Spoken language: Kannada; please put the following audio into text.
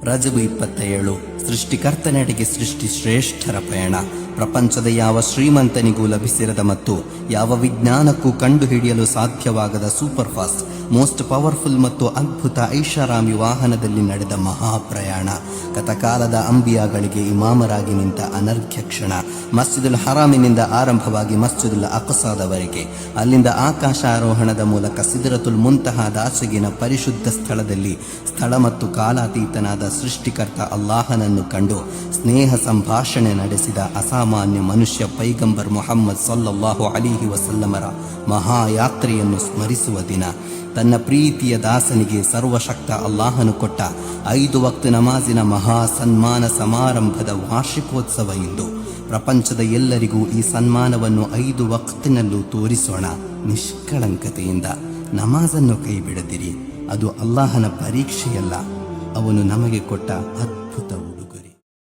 ರಜಬು 27 ಸೃಷ್ಟಿಕರ್ತನೆಡೆಗೆ ಸೃಷ್ಟಿ ಶ್ರೇಷ್ಠರ ಪಯಣ. ಪ್ರಪಂಚದ ಯಾವ ಶ್ರೀಮಂತನಿಗೂ ಲಭಿಸಿರದ ಮತ್ತು ಯಾವ ವಿಜ್ಞಾನಕ್ಕೂ ಕಂಡುಹಿಡಿಯಲು ಸಾಧ್ಯವಾಗದ ಸೂಪರ್ ಫಾಸ್ಟ್, ಮೋಸ್ಟ್ ಪವರ್ಫುಲ್ ಮತ್ತು ಅದ್ಭುತ ಐಷಾರಾಮಿ ವಾಹನದಲ್ಲಿ ನಡೆದ ಮಹಾಪ್ರಯಾಣ. ಕಥಕಾಲದ ಅಂಬಿಯಾಗಳಿಗೆ ಇಮಾಮರಾಗಿ ನಿಂತ ಅನರ್ಘ್ಯ ಕ್ಷಣ. ಮಸ್ಜಿದುಲ್ ಹರಾಮಿನಿಂದ ಆರಂಭವಾಗಿ ಮಸ್ಜಿದುಲ್ ಅಕ್ಸಾದವರೆಗೆ, ಅಲ್ಲಿಂದ ಆಕಾಶಾರೋಹಣದ ಮೂಲಕ ಸಿದ್ರತುಲ್ ಮುಂತಹಾದಾಚೆಗಿನ ಪರಿಶುದ್ಧ ಸ್ಥಳದಲ್ಲಿ ಸ್ಥಳ ಮತ್ತು ಕಾಲಾತೀತನಾದ ಸೃಷ್ಟಿಕರ್ತ ಅಲ್ಲಾಹನನ್ನು ಕಂಡು ಸ್ನೇಹ ಸಂಭಾಷಣೆ ನಡೆಸಿದ ಅಸಾಮಾನ್ಯ ಮನುಷ್ಯ ಪೈಗಂಬರ್ ಮುಹಮ್ಮದ್ ಸಲ್ಲಲ್ಲಾಹು ಅಲೈಹಿ ವಸಲ್ಲಮರ ಮಹಾಯಾತ್ರೆಯನ್ನು ಸ್ಮರಿಸುವ ದಿನ. ತನ್ನ ಪ್ರೀತಿಯ ದಾಸನಿಗೆ ಸರ್ವಶಕ್ತ ಅಲ್ಲಾಹನು ಕೊಟ್ಟ 5 ವಕ್ತ್ ನಮಾಜಿನ ಮಹಾ ಸನ್ಮಾನ ಸಮಾರಂಭದ ವಾರ್ಷಿಕೋತ್ಸವ ಇಂದು. ಪ್ರಪಂಚದ ಎಲ್ಲರಿಗೂ ಈ ಸನ್ಮಾನವನ್ನು 5 ವಕ್ತಿನಲ್ಲೂ ತೋರಿಸೋಣ ನಿಷ್ಕಳಂಕತೆಯಿಂದ. ನಮಾಜನ್ನು ಕೈ ಬಿಡದಿರಿ, ಅದು ಅಲ್ಲಾಹನ ಪರೀಕ್ಷೆಯಲ್ಲ, ಅವನು ನಮಗೆ ಕೊಟ್ಟ ಅದ್ಭುತ